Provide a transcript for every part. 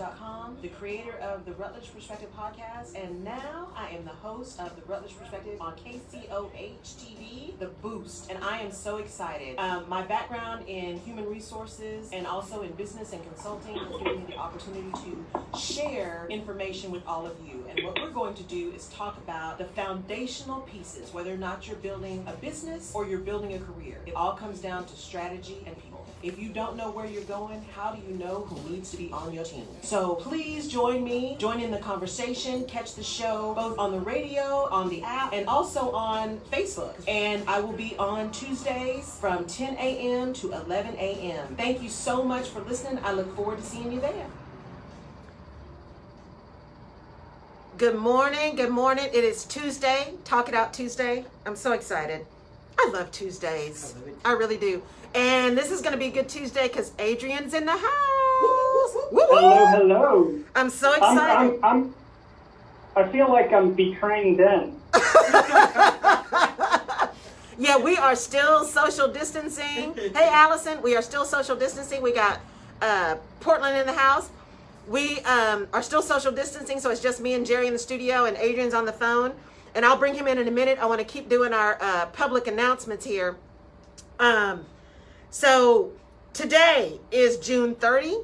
Rutledge.com, the creator of the Rutledge Perspective podcast, and now I am the host of the Rutledge Perspective on KCOH-TV, The Boost, and I am so excited. My background in human resources and also in business and consulting has given me the opportunity to share information with all of you, and what we're going to do is talk about the foundational pieces, whether or not you're building a business or you're building a career. It all comes down to strategy and people. If you don't know where you're going, how do you know who needs to be on your team? So please join me, join in the conversation, catch the show both on the radio, on the app, and also on Facebook. And I will be on Tuesdays from 10 a.m. to 11 a.m. Thank you so much for listening. I look forward to seeing you there. Good morning. Good morning. It is Tuesday. Talk It Out Tuesday. I'm so excited. I love Tuesdays. I really do. And this is going to be a good Tuesday because Adrian's in the house. Hello, hello. I'm so excited. I feel like I'm betraying Ben. Yeah, we are still social distancing. Hey, Allison, we are still social distancing. We got Portland in the house. We are still social distancing, so it's just me and Jerry in the studio, and Adrian's on the phone. And I'll bring him in a minute. I want to keep doing our public announcements here. So today is June 30,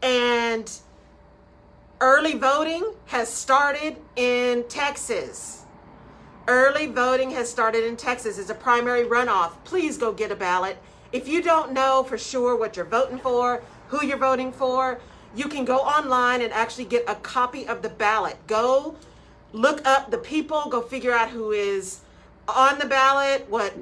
and early voting has started in Texas. Early voting has started in Texas. It's a primary runoff. Please go get a ballot. If you don't know for sure what you're voting for, who you're voting for, you can go online and actually get a copy of the ballot. Go look up the people, go figure out who is on the ballot, what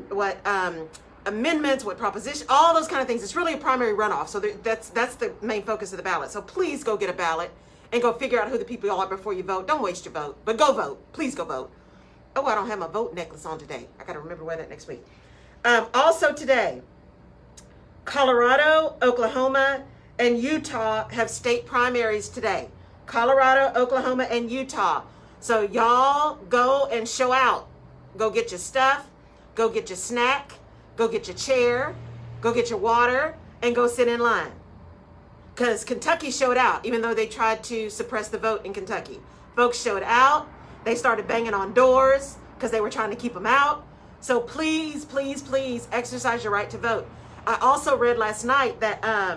amendments, what proposition, all those kind of things. It's really a primary runoff. So that's the main focus of the ballot. So please go get a ballot and go figure out who the people are before you vote. Don't waste your vote, but go vote. Please go vote. Oh, I don't have my vote necklace on today. I got to remember to wear that next week. Also today, Colorado, Oklahoma, and Utah have state primaries today. Colorado, Oklahoma, and Utah. So y'all go and show out. Go get your stuff. Go get your snack. Go get your chair. Go get your water. And go sit in line. Because Kentucky showed out, even though they tried to suppress the vote in Kentucky. Folks showed out. They started banging on doors because they were trying to keep them out. So please, please, please exercise your right to vote. I also read last night that I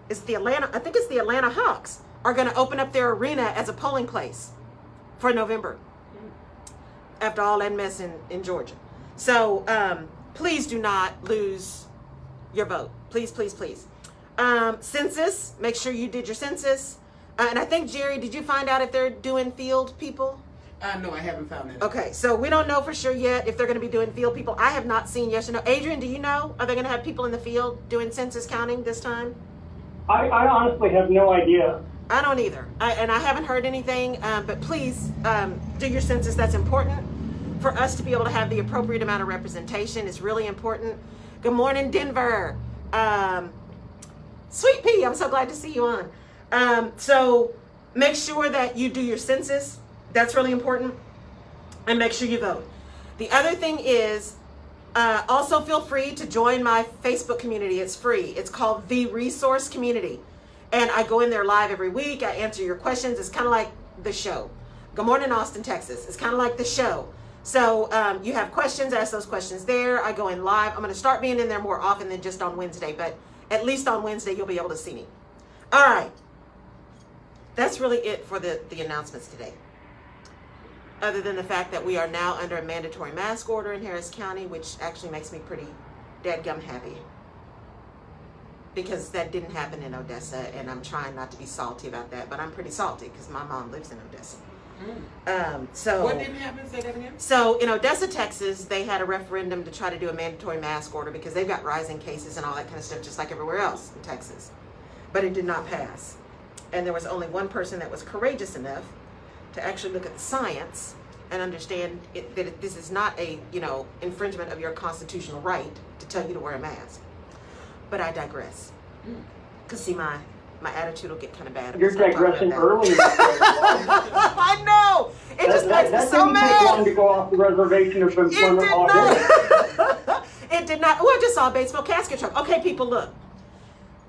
think it's the Atlanta Hawks are going to open up their arena as a polling place for November after all that mess in Georgia. So please do not lose your vote. Please, please, please. Census, make sure you did your census. And I think, Jerry, did you find out if they're doing field people? No, I haven't found that. Okay, so we don't know for sure yet if they're going to be doing field people. I have not seen yes or no. Adrian, do you know? Are they going to have people in the field doing census counting this time? I honestly have no idea. I don't either. And I haven't heard anything, but please do your census. That's important for us to be able to have the appropriate amount of representation. It's really important. Good morning, Denver. Sweet Pea, I'm so glad to see you on. So make sure that you do your census. That's really important. And make sure you vote. The other thing is, also feel free to join my Facebook community. It's free. It's called The Resource Community. And I go in there live every week. I answer your questions. It's kind of like the show. Good morning, Austin, Texas. It's kind of like the show. So you have questions, ask those questions there. I go in live. I'm going to start being in there more often than just on Wednesday. But at least on Wednesday, you'll be able to see me. All right. That's really it for the announcements today. Other than the fact that we are now under a mandatory mask order in Harris County, which actually makes me pretty dadgum happy. Because that didn't happen in Odessa, and I'm trying not to be salty about that, but I'm pretty salty because my mom lives in Odessa. So what didn't happen? Say that again. So in Odessa, Texas, they had a referendum to try to do a mandatory mask order because they've got rising cases and all that kind of stuff, just like everywhere else in Texas. But it did not pass. And there was only one person that was courageous enough to actually look at the science and understand that this is not a, infringement of your constitutional right to tell you to wear a mask. But I digress. Because see, my attitude will get kind of bad. You're digressing early. I know. It just makes me so mad. That didn't take long to go off the reservation of employment all day. It did not. Well, I just saw a Batesville casket truck. Okay, people, look.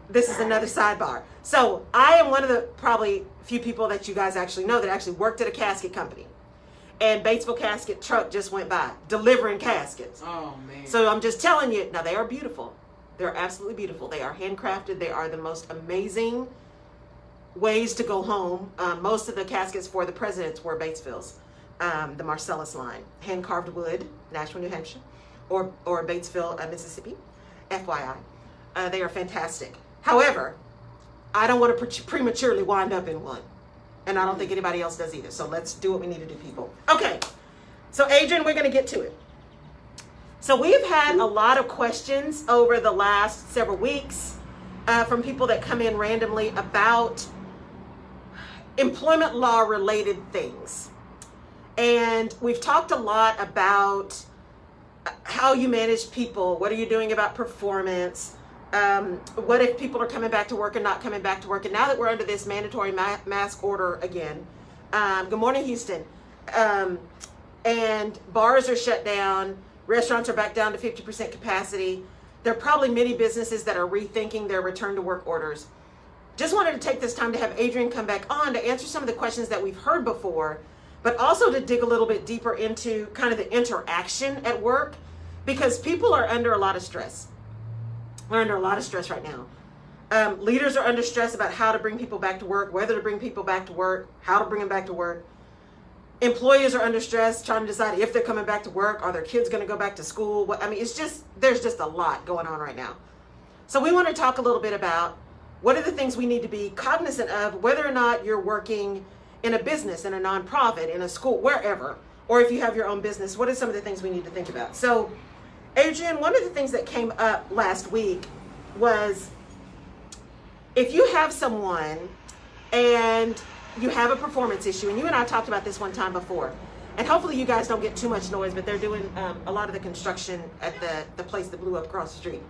this is another sidebar. So I am one of the probably few people that you guys actually know that actually worked at a casket company. And Batesville Casket truck just went by delivering caskets. Oh, man. So I'm just telling you, now they are beautiful. They're absolutely beautiful. They are handcrafted. They are the most amazing ways to go home. Most of the caskets for the presidents were Batesville's, the Marcellus line, hand carved wood, Nashville, New Hampshire, or Batesville, Mississippi. FYI, they are fantastic. However, I don't want to prematurely wind up in one, and I don't think anybody else does either. So let's do what we need to do, people. Okay. So Adrian, we're going to get to it. So we've had a lot of questions over the last several weeks from people that come in randomly about employment law related things. And we've talked a lot about how you manage people. What are you doing about performance? What if people are coming back to work and not coming back to work? And now that we're under this mandatory mask order again, good morning, Houston. And bars are shut down. Restaurants are back down to 50% capacity. There are probably many businesses that are rethinking their return to work orders. Just wanted to take this time to have Adrian come back on to answer some of the questions that we've heard before, but also to dig a little bit deeper into kind of the interaction at work, because people are under a lot of stress. We're under a lot of stress right now. Leaders are under stress about how to bring people back to work, whether to bring people back to work, how to bring them back to work. Employees are under stress trying to decide if they're coming back to work. Are their kids going to go back to school? I mean, there's just a lot going on right now. So we want to talk a little bit about what are the things we need to be cognizant of, whether or not you're working in a business, in a nonprofit, in a school, wherever, or if you have your own business, what are some of the things we need to think about? So, Adrian, one of the things that came up last week was if you have someone and you have a performance issue, and you and I talked about this one time before, and hopefully you guys don't get too much noise, but they're doing a lot of the construction at the place that blew up across the street.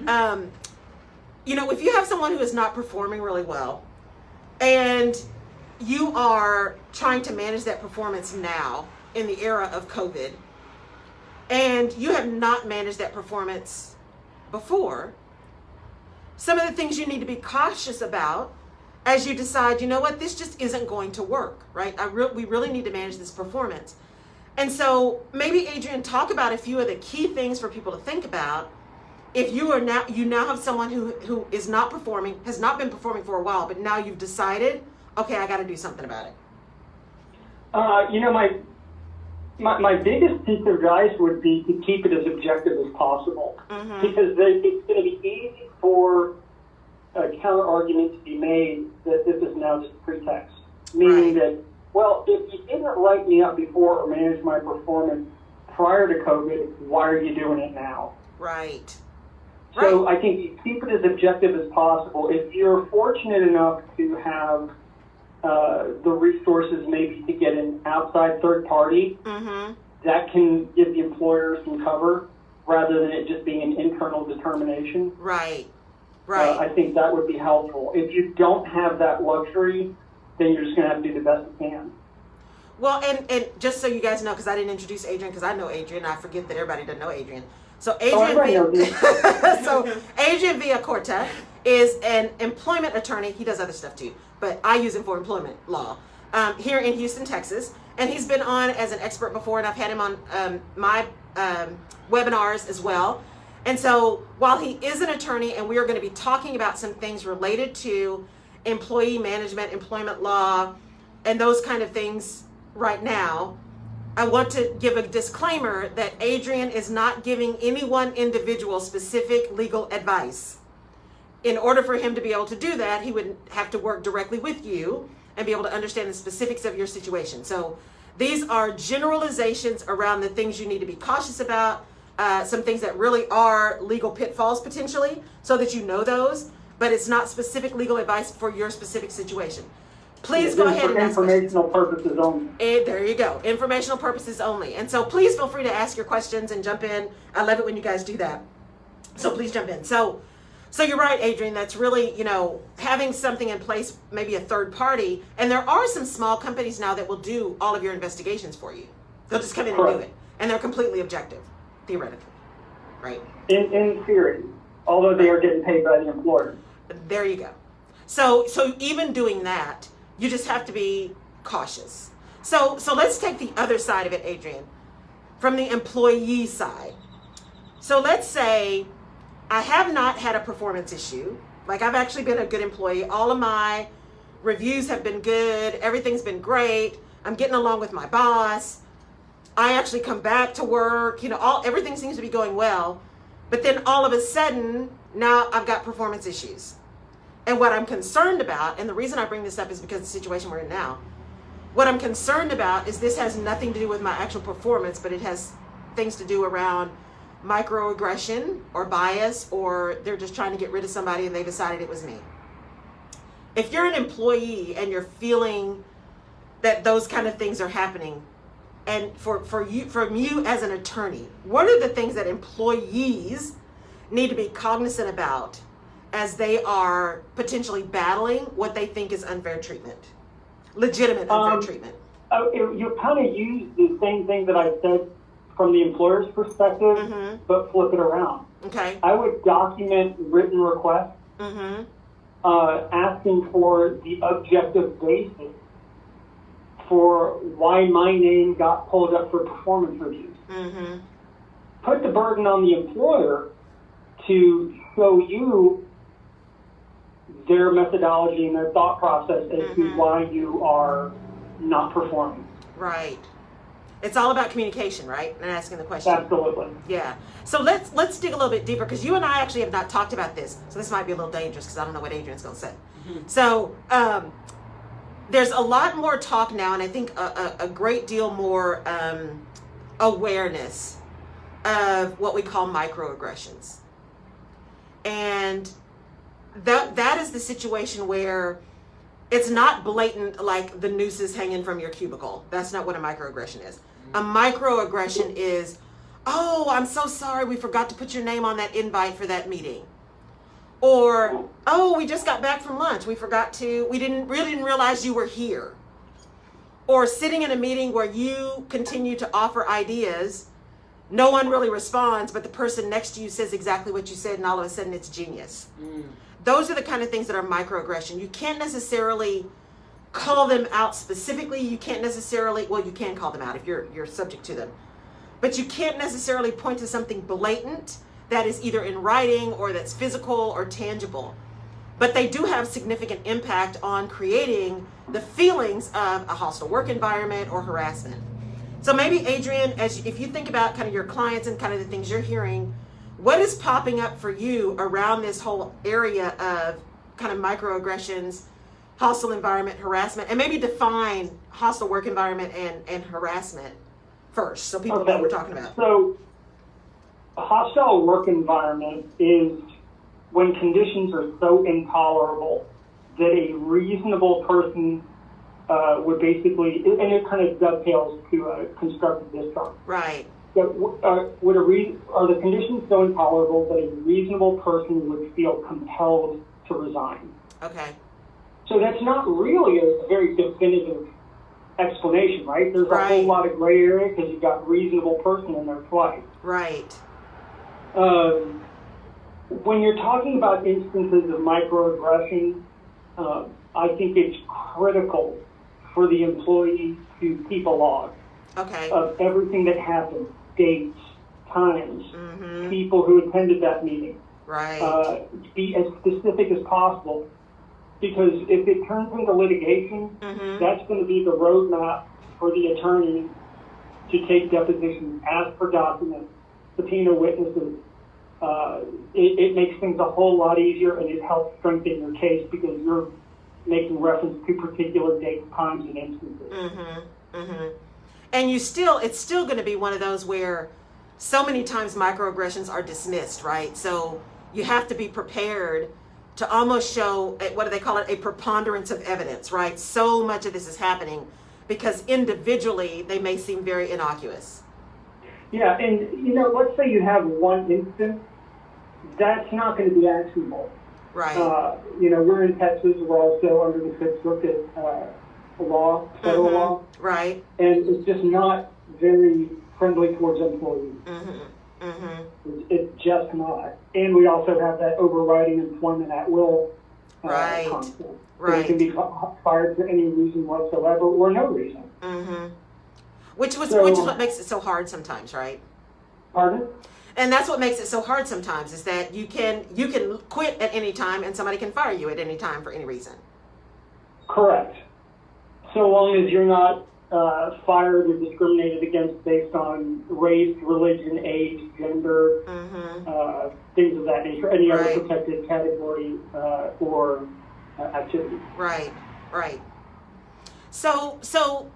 Mm-hmm. If you have someone who is not performing really well, and you are trying to manage that performance now in the era of COVID, and you have not managed that performance before, some of the things you need to be cautious about as you decide, you know what, this just isn't going to work, right? We really need to manage this performance. And so maybe, Adrian, talk about a few of the key things for people to think about if you now have someone who is not performing, has not been performing for a while, but now you've decided, okay, I got to do something about it. My biggest piece of advice would be to keep it as objective as possible, because it's going to be easy for a counter argument to be made that this is now just a pretext, meaning that, well, if you didn't write me up before or manage my performance prior to COVID, why are you doing it now? Right. So I think you keep it as objective as possible. If you're fortunate enough to have the resources maybe to get an outside third party, that can give the employer some cover rather than it just being an internal determination. Right. I think that would be helpful. If you don't have that luxury, then you're just going to have to do the best you can. Well, and just so you guys know, because I didn't introduce Adrian, because I know Adrian, I forget that everybody doesn't know Adrian. So Adrian Villacorta is an employment attorney. He does other stuff too, but I use him for employment law here in Houston, Texas. And he's been on as an expert before, and I've had him on my webinars as well. And so while he is an attorney, and we are going to be talking about some things related to employee management, employment law, and those kind of things right now, I want to give a disclaimer that Adrian is not giving any one individual specific legal advice. In order for him to be able to do that, he would have to work directly with you and be able to understand the specifics of your situation. So these are generalizations around the things you need to be cautious about, some things that really are legal pitfalls potentially, so that you know those, but it's not specific legal advice for your specific situation. Please go ahead and ask informational purposes only. And there you go, informational purposes only. And so please feel free to ask your questions and jump in. I love it when you guys do that. So please jump in. So you're right, Adrian, that's really, having something in place, maybe a third party. And there are some small companies now that will do all of your investigations for you. They'll just come in and do it. And they're completely objective, theoretically, right? In theory, although they are getting paid by the employer. There you go. So even doing that, you just have to be cautious. So let's take the other side of it, Adrian, from the employee side. So let's say I have not had a performance issue. Like, I've actually been a good employee. All of my reviews have been good. Everything's been great. I'm getting along with my boss. I actually come back to work. Everything seems to be going well. But then all of a sudden, now I've got performance issues. And what I'm concerned about, and the reason I bring this up is because of the situation we're in now, what I'm concerned about is this has nothing to do with my actual performance, but it has things to do around microaggression or bias, or they're just trying to get rid of somebody and they decided it was me. If you're an employee and you're feeling that those kind of things are happening, and from you as an attorney, what are the things that employees need to be cognizant about as they are potentially battling what they think is unfair treatment, legitimate unfair treatment? You kind of use the same thing that I said from the employer's perspective, but flip it around. Okay. I would document written requests, asking for the objective basis for why my name got pulled up for performance reviews. Put the burden on the employer to show you their methodology and their thought process as to why you are not performing. Right. It's all about communication, right? And asking the question. Absolutely. Yeah. So let's dig a little bit deeper, because you and I actually have not talked about this. So this might be a little dangerous because I don't know what Adrian's going to say. So there's a lot more talk now, and I think a great deal more awareness of what we call microaggressions. And that is the situation where it's not blatant, like the noose is hanging from your cubicle. That's not what a microaggression is. A microaggression is, oh, I'm so sorry, we forgot to put your name on that invite for that meeting. Or, oh, we just got back from lunch. We didn't realize you were here. Or sitting in a meeting where you continue to offer ideas, no one really responds, but the person next to you says exactly what you said, and all of a sudden it's genius. Those are the kind of things that are microaggression. You can't necessarily call them out specifically. You can't necessarily, well, you can call them out if you're subject to them. But you can't necessarily point to something blatant that is either in writing or that's physical or tangible. But they do have significant impact on creating the feelings of a hostile work environment or harassment. So maybe, Adrian, if you think about kind of your clients and kind of the things you're hearing, what is popping up for you around this whole area of kind of microaggressions, hostile environment, harassment, and maybe define hostile work environment and harassment first, so people know what we're talking about. So a hostile work environment is when conditions are so intolerable that a reasonable person would basically, and it kind of dovetails to a constructive discharge. Right. That are the conditions so intolerable that a reasonable person would feel compelled to resign? Okay. So that's not really a very definitive explanation, right? There's a whole lot of gray area because you've got reasonable person in there twice. Right. When you're talking about instances of microaggression, I think it's critical for the employee to keep a log of everything that happened, dates, times, people who attended that meeting. Right. Be as specific as possible, because if it turns into litigation, that's going to be the roadmap for the attorney to take depositions as per document, subpoena witnesses. It makes things a whole lot easier, and it helps strengthen your case because you're making reference to particular dates, times, and instances. And it's still going to be one of those where so many times microaggressions are dismissed, right? So you have to be prepared to almost show, what do they call it, a preponderance of evidence, right? So much of this is happening because individually they may seem very innocuous. Yeah, and let's say you have one instance, that's not going to be actionable. Right. We're in Texas, we're also under the Fifth Circuit law, federal law. Right. And it's just not very friendly towards employees. It's just not. And we also have that overriding employment at will Right. concept. So Right. you can be fired for any reason whatsoever or no reason. Which is So- what makes it so hard sometimes, right? Pardon? And that's what makes it so hard sometimes, is that you can quit at any time and somebody can fire you at any time for any reason. Correct. So long as you're not fired or discriminated against based on race, religion, age, gender, things of that nature, any other Right. protected category or activity. Right, right. So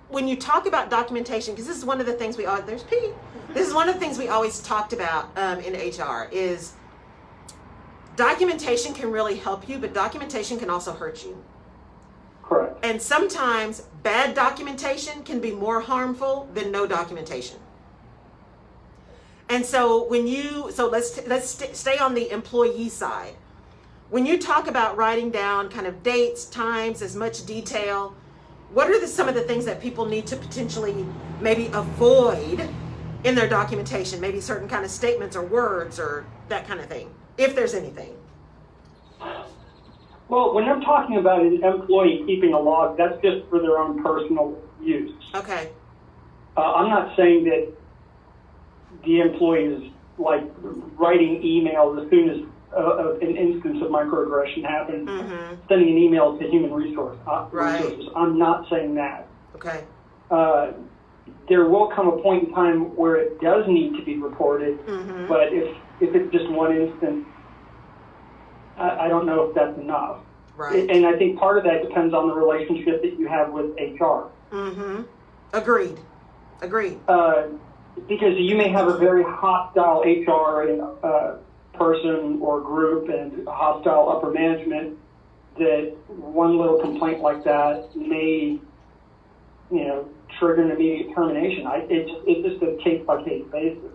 when you talk about documentation, because this is one of the things there's Pete. This is one of the things we always talked about in HR is documentation can really help you, but documentation can also hurt you. Correct. And sometimes bad documentation can be more harmful than no documentation. And so let's stay on the employee side. When you talk about writing down kind of dates, times, as much detail, what are some of the things that people need to potentially maybe avoid in their documentation? Maybe certain kind of statements or words or that kind of thing, if there's anything. Well, when I'm talking about an employee keeping a log, that's just for their own personal use. Okay. I'm not saying that the employee is like writing emails as soon as an instance of microaggression happens, sending an email to human resources. Right. I'm not saying that. Okay. There will come a point in time where it does need to be reported, but if it's just one instance, I don't know if that's enough. Right. And I think part of that depends on the relationship that you have with HR. Agreed. Because you may have a very hostile HR person or group and hostile upper management, that one little complaint like that may, trigger an immediate termination. It's just a case-by-case basis.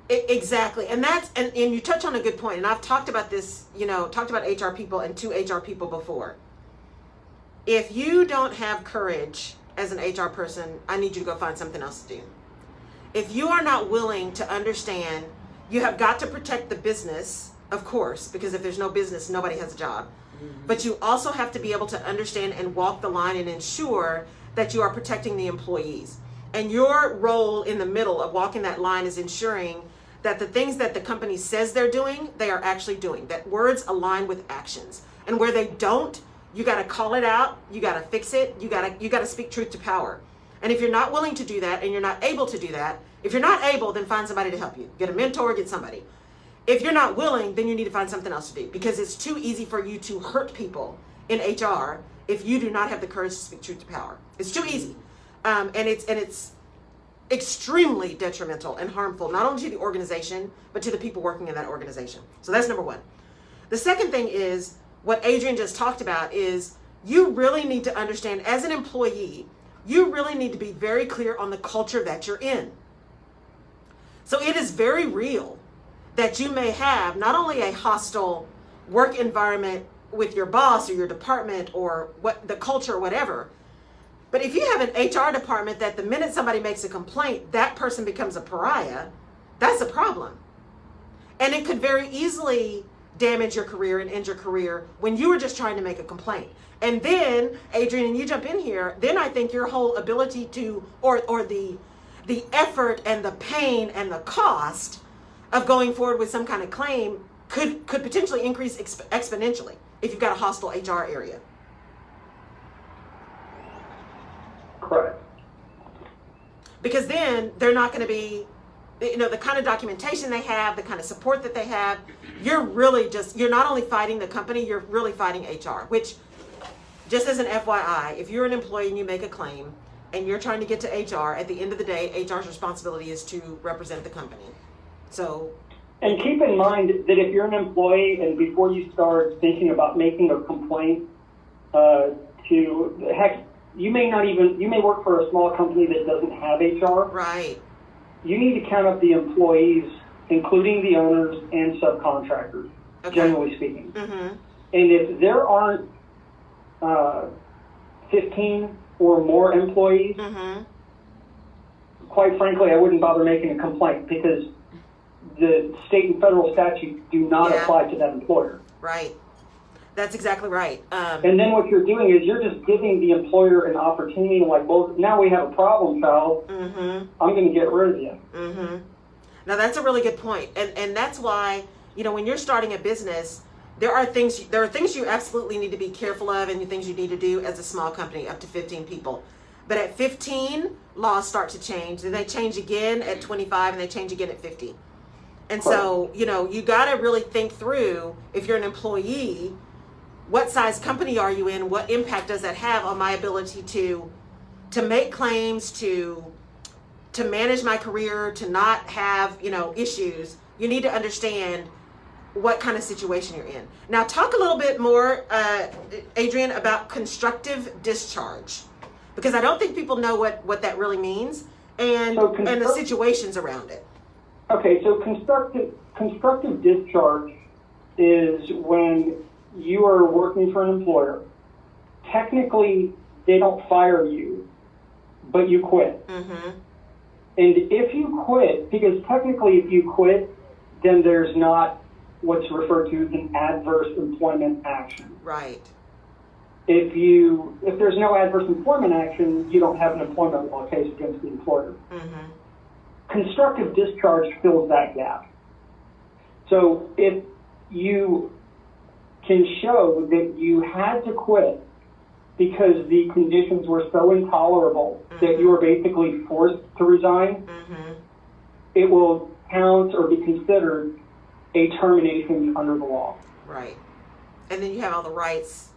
Exactly. And you touch on a good point. And I've talked about this, talked about HR people and to HR people before. If you don't have courage as an HR person, I need you to go find something else to do. If you are not willing to understand, you have got to protect the business, of course, because if there's no business, nobody has a job. But you also have to be able to understand and walk the line and ensure that you are protecting the employees. And your role in the middle of walking that line is ensuring that the things that the company says they're doing, they are actually doing. That words align with actions. And where they don't, you got to call it out. You got to fix it. You got to speak truth to power. And if you're not willing to do that and you're not able to do that, if you're not able, then find somebody to help you. Get a mentor, get somebody. If you're not willing, then you need to find something else to do, because it's too easy for you to hurt people in HR if you do not have the courage to speak truth to power. It's too easy. And it's extremely detrimental and harmful, not only to the organization, but to the people working in that organization. So that's number one. The second thing is what Adrian just talked about is you really need to understand, as an employee, you really need to be very clear on the culture that you're in. So it is very real that you may have not only a hostile work environment with your boss or your department or what the culture or whatever, but if you have an HR department that the minute somebody makes a complaint, that person becomes a pariah, that's a problem. And it could very easily damage your career and end your career when you were just trying to make a complaint. And then, Adrian, and you jump in here, then I think your whole ability to, or the effort and the pain and the cost of going forward with some kind of claim could potentially increase exponentially if you've got a hostile HR area. Correct. Because then they're not going to be, the kind of documentation they have, the kind of support that they have, you're not only fighting the company, you're really fighting HR, which, just as an FYI, if you're an employee and you make a claim and you're trying to get to HR, at the end of the day, HR's responsibility is to represent the company. So. And keep in mind that if you're an employee and before you start thinking about making a complaint, you may work for a small company that doesn't have HR. Right. You need to count up the employees, including the owners and subcontractors, generally speaking. And if there aren't 15 or more employees, quite frankly, I wouldn't bother making a complaint, because the state and federal statutes do not Yeah. apply to that employer. Right. That's exactly right. And then what you're doing is you're just giving the employer an opportunity, like, well, now we have a problem, pal. I'm going to get rid of you. Now that's a really good point. And that's why, you know, when you're starting a business, there are things you absolutely need to be careful of, and things you need to do as a small company up to 15 people. But at 15, laws start to change. Then they change again at 25, and they change again at 50. And so, you know, you got to really think through, if you're an employee, what size company are you in? What impact does that have on my ability to make claims, to manage my career, to not have, you know, issues? You need to understand what kind of situation you're in. Now, talk a little bit more, Adrian, about constructive discharge, because I don't think people know what that really means, and the situations around it. Okay, so constructive discharge is when you are working for an employer. Technically, they don't fire you, but you quit. And if you quit, because technically if you quit, then there's not what's referred to as an adverse employment action. Right. If there's no adverse employment action, you don't have an employment law case against the employer. Constructive discharge fills that gap. So if you can show that you had to quit because the conditions were so intolerable that you were basically forced to resign, it will count or be considered a termination under the law. Right. And then you have all the rights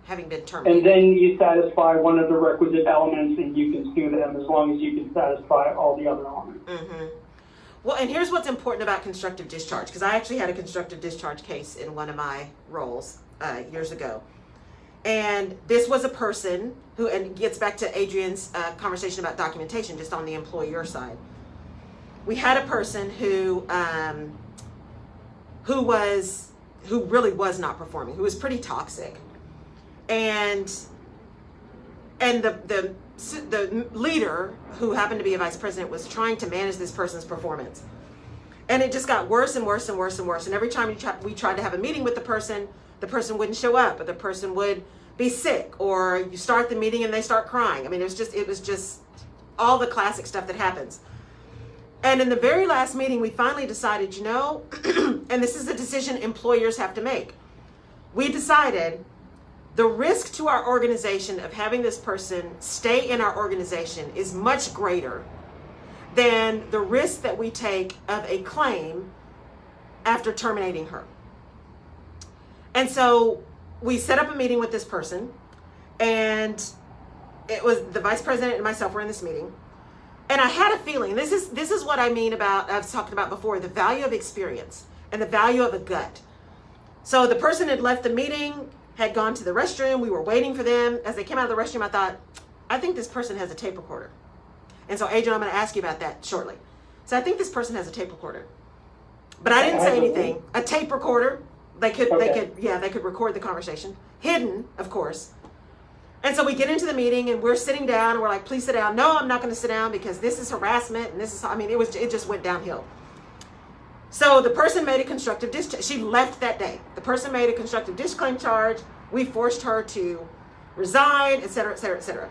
having been terminated. And then you satisfy one of the requisite elements, and you can sue them as long as you can satisfy all the other elements. Well, and here's what's important about constructive discharge, because I actually had a constructive discharge case in one of my roles years ago. And this was a person who, and it gets back to Adrian's conversation about documentation, just on the employer side. We had a person who really was not performing, who was pretty toxic. And the leader, who happened to be a vice president, was trying to manage this person's performance. And it just got worse and worse and worse and worse. And every time we tried to have a meeting with the person wouldn't show up, or the person would be sick, or you start the meeting and they start crying. I mean, it was just all the classic stuff that happens. And in the very last meeting, we finally decided, you know, and this is a decision employers have to make. We decided the risk to our organization of having this person stay in our organization is much greater than the risk that we take of a claim after terminating her. And so we set up a meeting with this person, and it was the vice president and myself were in this meeting. And I had a feeling, this is what I mean about, I've talked about before, the value of experience and the value of a gut. So the person had left the meeting, had gone to the restroom. We were waiting for them. As they came out of the restroom, I thought, I think this person has a tape recorder. And so, Adrian, I'm going to ask you about that shortly. So I think this person has a tape recorder. But I didn't say anything. A tape recorder. They could record the conversation. Hidden, of course. And so we get into the meeting, and we're sitting down, and we're like, please sit down. No, I'm not going to sit down, because this is harassment, and it just went downhill. So the person made a constructive discharge. She left that day. The person made a constructive disclaim charge. We forced her to resign, et cetera, et cetera, et cetera.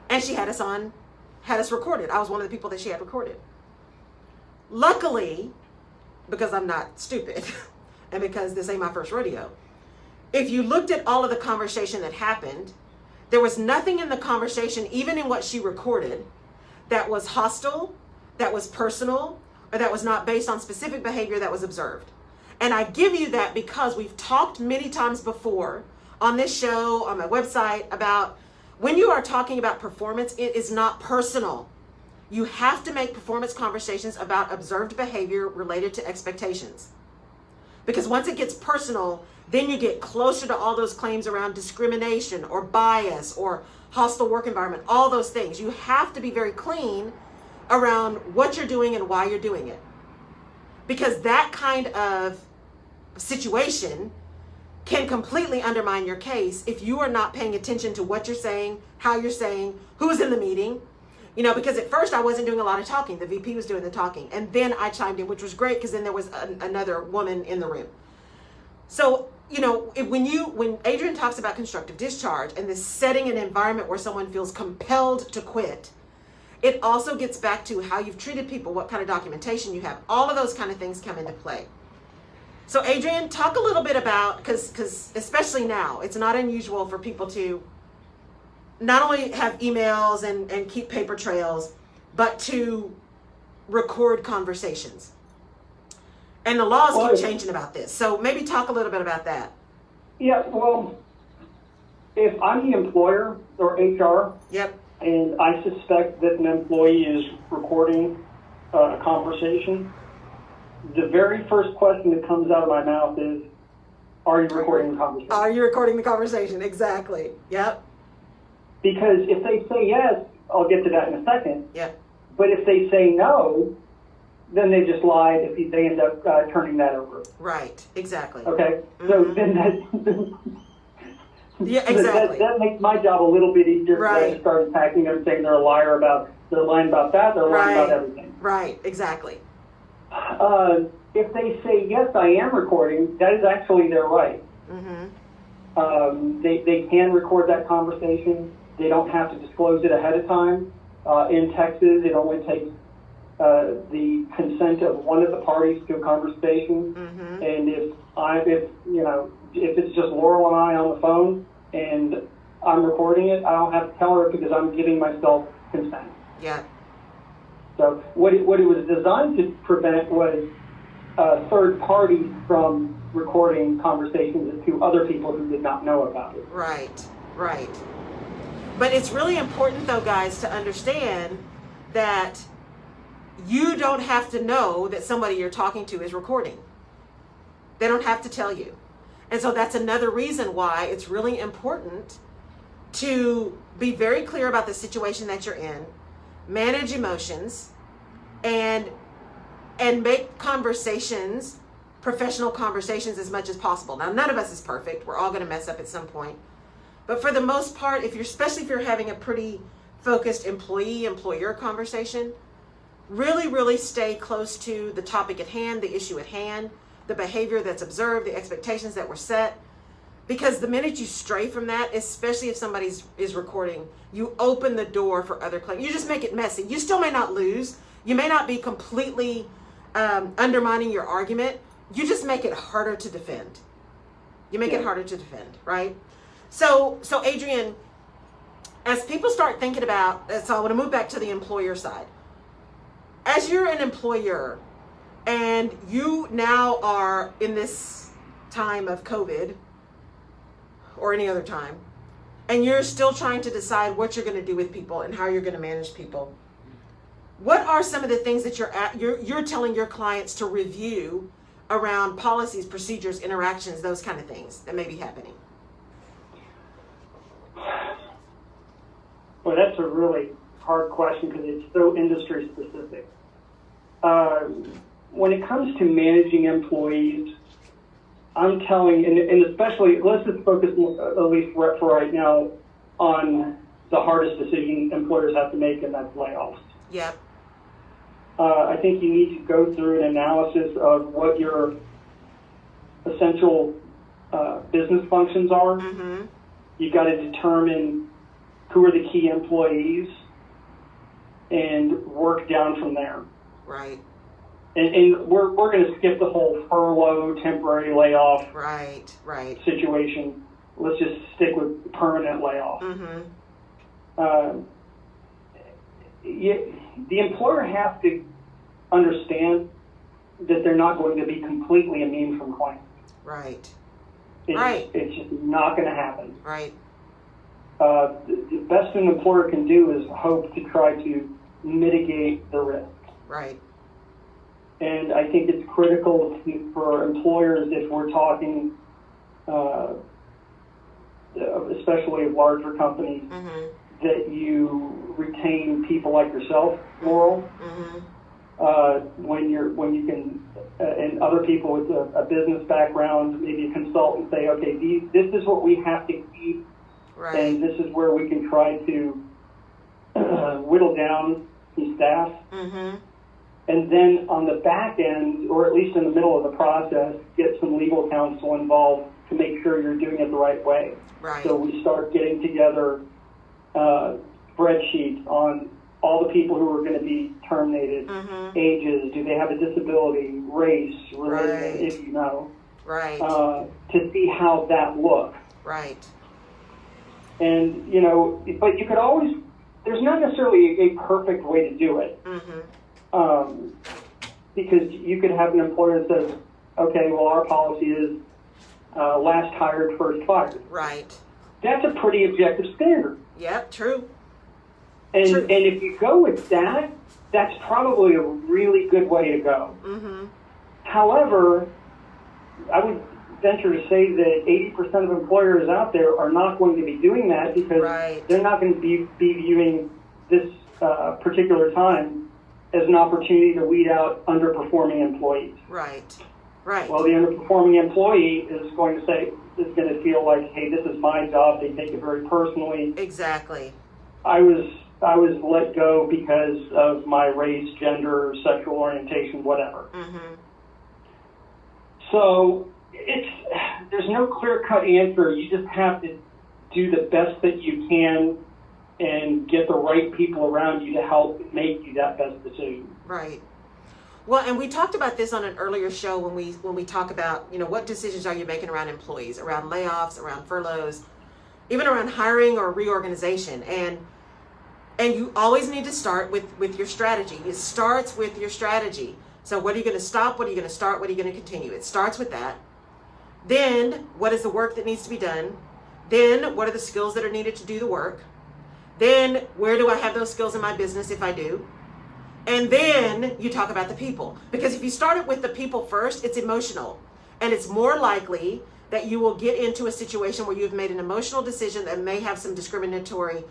And she had us recorded. I was one of the people that she had recorded. Luckily, because I'm not stupid, and because this ain't my first rodeo, if you looked at all of the conversation that happened, there was nothing in the conversation, even in what she recorded, that was hostile, that was personal, or that was not based on specific behavior that was observed. And I give you that because we've talked many times before on this show, on my website, about when you are talking about performance, it is not personal. You have to make performance conversations about observed behavior related to expectations. Because once it gets personal, then you get closer to all those claims around discrimination or bias or hostile work environment, all those things. You have to be very clean around what you're doing and why you're doing it. Because that kind of situation can completely undermine your case if you are not paying attention to what you're saying, how you're saying, who's in the meeting. because at first I wasn't doing a lot of talking. The VP was doing the talking. And then I chimed in, which was great because then there was another woman in the room. So, when Adrian talks about constructive discharge and this setting an environment where someone feels compelled to quit, it also gets back to how you've treated people, what kind of documentation you have. All of those kind of things come into play. So Adrian, talk a little bit about, because especially now, it's not unusual for people to not only have emails and keep paper trails, but to record conversations. And the laws keep changing about this. So maybe talk a little bit about that. Yeah, well, if I'm the employer or HR, yep, and I suspect that an employee is recording a conversation, the very first question that comes out of my mouth is, are you recording the conversation? Are you recording the conversation? Exactly. Yep. Because if they say yes, I'll get to that in a second. Yep. But if they say no, then they just lied if they end up turning that over. Right. Exactly. Okay. Mm-hmm. So then yeah, exactly. That makes my job a little bit easier. Right. I start attacking them, saying they're lying about that, they're lying about everything. Right. Exactly. If they say yes, I am recording, that is actually their right. Mm-hmm. They can record that conversation. They don't have to disclose it ahead of time. In Texas, it only takes the consent of one of the parties to a conversation. Mm-hmm. And if it's just Laurel and I on the phone and I'm recording it, I don't have to tell her because I'm giving myself consent. Yeah. So what it was designed to prevent was third parties from recording conversations to other people who did not know about it. Right, right. But it's really important, though, guys, to understand that you don't have to know that somebody you're talking to is recording. They don't have to tell you. And so that's another reason why it's really important to be very clear about the situation that you're in, manage emotions, and make conversations, professional conversations, as much as possible. Now, none of us is perfect. We're all going to mess up at some point. But for the most part, especially if you're having a pretty focused employee-employer conversation, really, really stay close to the topic at hand, the issue at hand, the behavior that's observed, the expectations that were set. Because the minute you stray from that, especially if somebody is recording, you open the door for other claims. You just make it messy. You still may not lose. You may not be completely undermining your argument. You just make it harder to defend. You make it harder to defend, right? So Adrian, as people start thinking about, so I want to move back to the employer side. As you're an employer and you now are in this time of COVID or any other time, and you're still trying to decide what you're going to do with people and how you're going to manage people, what are some of the things that you're telling your clients to review around policies, procedures, interactions, those kind of things that may be happening? Well, that's a really hard question because it's so industry specific. When it comes to managing employees, I'm telling, and especially, let's just focus at least for right now on the hardest decision employers have to make, and that's layoffs. Yep. I think you need to go through an analysis of what your essential business functions are. Mm-hmm. You've got to determine who are the key employees and work down from there. Right. And we're going to skip the whole furlough, temporary layoff Right. situation. Let's just stick with permanent layoff. Mm-hmm. The employer has to understand that they're not going to be completely immune from claims. Right. It's just not going to happen. Right. The best thing an employer can do is hope to try to mitigate the risk. Right. And I think it's critical for employers, if we're talking, especially of larger companies, Mm-hmm. that you retain people like yourself, Laurel, Mm-hmm. when you can, and other people with a business background, maybe a consultant, say, okay, this is what we have to keep, Right. and this is where we can try to whittle down some staff. Mm-hmm. And then on the back end, or at least in the middle of the process, get some legal counsel involved to make sure you're doing it the right way. Right. So we start getting together spreadsheets on all the people who are going to be terminated, ages, do they have a disability, race, religion, Right. if you know, Right. to see how that looks. Right. And, you know, but you could always, there's not necessarily a perfect way to do it. Because you could have an employer that says, okay, well, our policy is last hired, first fired. Right. That's a pretty objective standard. Yep, true. And True. and if you go with that, that's probably a really good way to go. However, I would venture to say that 80% of employers out there are not going to be doing that because Right. they're not going to be viewing this particular time as an opportunity to weed out underperforming employees. Right. Right. Well, the underperforming employee is going to feel like, hey, this is my job. They take it very personally. Exactly. I was let go because of my race, gender, sexual orientation, whatever. So there's no clear-cut answer. You just have to do the best that you can and get the right people around you to help make you that best decision. Right. Well, and we talked about this on an earlier show when we talk about, you know, what decisions are you making around employees, around layoffs, around furloughs, even around hiring or reorganization. And you always need to start with your strategy. It starts with your strategy. So what are you going to stop? What are you going to start? What are you going to continue? It starts with that. Then what is the work that needs to be done? Then what are the skills that are needed to do the work? Then where do I have those skills in my business if I do? And then you talk about the people. Because if you start it with the people first, it's emotional. And it's more likely that you will get into a situation where you've made an emotional decision that may have some discriminatory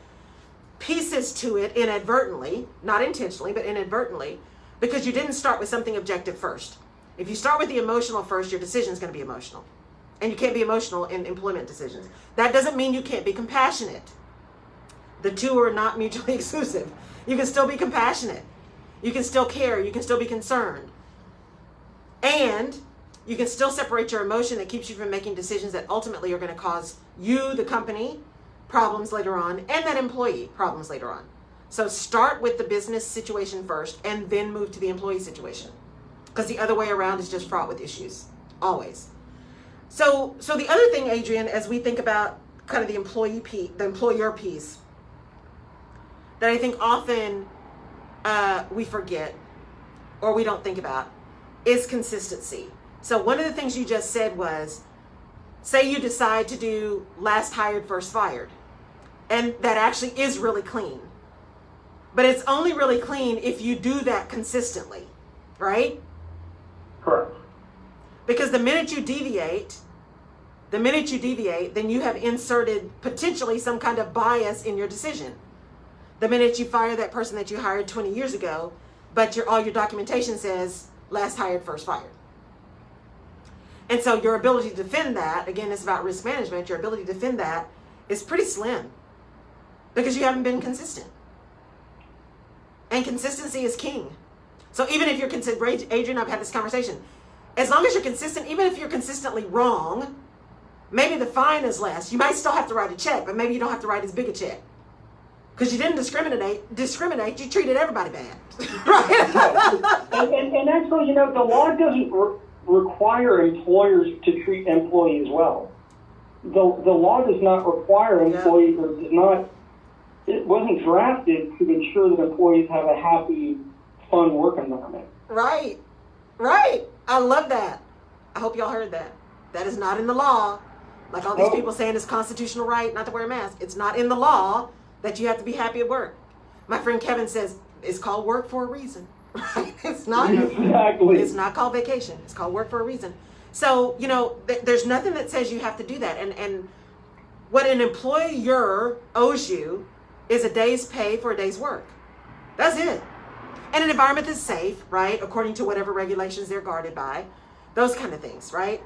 pieces to it inadvertently, not intentionally, but inadvertently, because you didn't start with something objective first. If you start with the emotional first, your decision is going to be emotional. And you can't be emotional in employment decisions. That doesn't mean you can't be compassionate. The two are not mutually exclusive. You can still be compassionate. You can still care. You can still be concerned. And you can still separate your emotion that keeps you from making decisions that ultimately are going to cause you, the company, problems later on, and that employee problems later on. So start with the business situation first and then move to the employee situation. Because the other way around is just fraught with issues. Always. So the other thing, Adrian, as we think about kind of the employer piece, that I think often we forget or we don't think about is consistency. So one of the things you just said was, say you decide to do last hired, first fired. And that actually is really clean. But it's only really clean if you do that consistently, right? Correct. Because the minute you deviate, then you have inserted potentially some kind of bias in your decision. The minute you fire that person that you hired 20 years ago, but all your documentation says last hired, first fired. And so your ability to defend that, again, it's about risk management, your ability to defend that is pretty slim because you haven't been consistent. And consistency is king. So even if you're consistent, Adrian, I've had this conversation, as long as you're consistent, even if you're consistently wrong, maybe the fine is less. You might still have to write a check, but maybe you don't have to write as big a check. Because you didn't discriminate, you treated everybody bad. Right? and actually, you know, the law doesn't require employers to treat employees well. The law does not require employees, or does not, it wasn't drafted to ensure that employees have a happy, fun work environment. Right. I love that. I hope y'all heard that. That is not in the law. Like all these people saying it's constitutional right not to wear a mask. It's not in the law that you have to be happy at work. My friend Kevin says it's called work for a reason. Right? It's not. Exactly. It's not called vacation. It's called work for a reason. So, you know, there's nothing that says you have to do that. And what an employer owes you is a day's pay for a day's work. That's it. And an environment that's safe, right? According to whatever regulations they're guarded by. Those kind of things, right?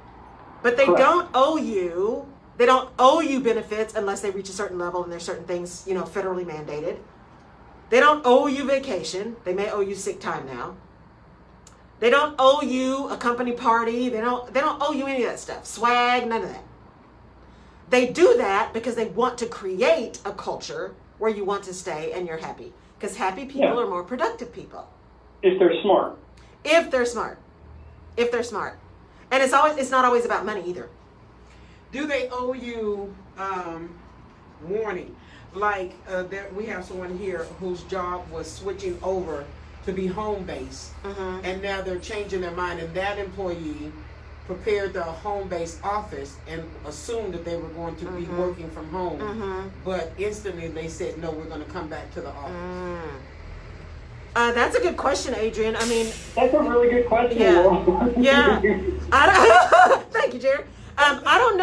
But they don't owe you benefits unless they reach a certain level and there's certain things, you know, federally mandated. They don't owe you vacation. They may owe you sick time now. They don't owe you a company party. They don't owe you any of that stuff. Swag, none of that. They do that because they want to create a culture where you want to stay and you're happy. Because happy people are more productive people. If they're smart. If they're smart. If they're smart. And it's not always about money either. Do they owe you warning? Like we have someone here whose job was switching over to be home based, and now they're changing their mind, and that employee prepared the home based office and assumed that they were going to be working from home, but instantly they said, no, we're going to come back to the office. That's a good question, Adrian. I mean, that's a really good question. Yeah. Thank you, Jared. I don't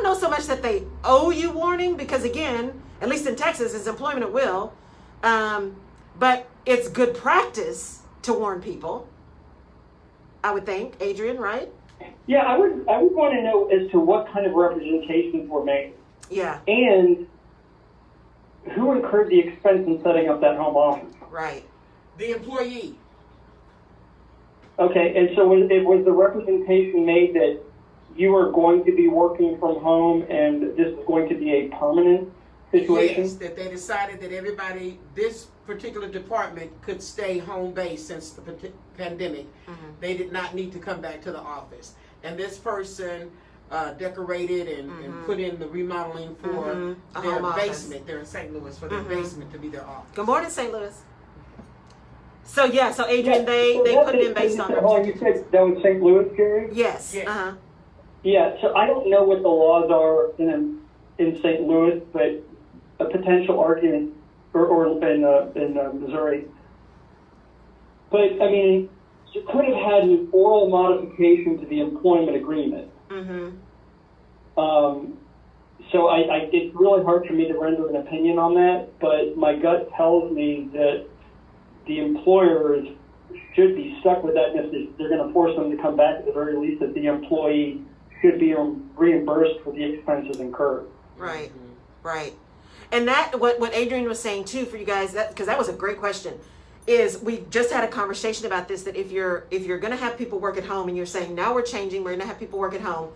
know so much that they owe you warning, because again, at least in Texas, it's employment at will. But it's good practice to warn people, I would think, Adrian, right? Yeah, I would want to know as to what kind of representations were made. Yeah. And who incurred the expense in setting up that home office. Right. The employee. Okay, and so was the representation made that you are going to be working from home and this is going to be a permanent situation? Yes, that they decided that everybody, this particular department, could stay home based since the pandemic. They did not need to come back to the office. And this person decorated and put in the remodeling for their basement. They're in St. Louis, for their basement to be their office. Good morning, St. Louis. So Adrian, they put it in based on. Oh, you said that was St. Louis, Jerry? Yes. Yes. Yeah. So I don't know what the laws are in St. Louis, but a potential argument, or in Missouri. But I mean, you could have had an oral modification to the employment agreement. So it's really hard for me to render an opinion on that, but my gut tells me that the employers should be stuck with that, and if they're going to force them to come back, at the very least, that the employee should be reimbursed for the expenses incurred. Right, right. And that, what Adrian was saying too, for you guys, because that was a great question, is we just had a conversation about this, that if you're going to have people work at home, and you're saying, now we're changing, we're going to have people work at home,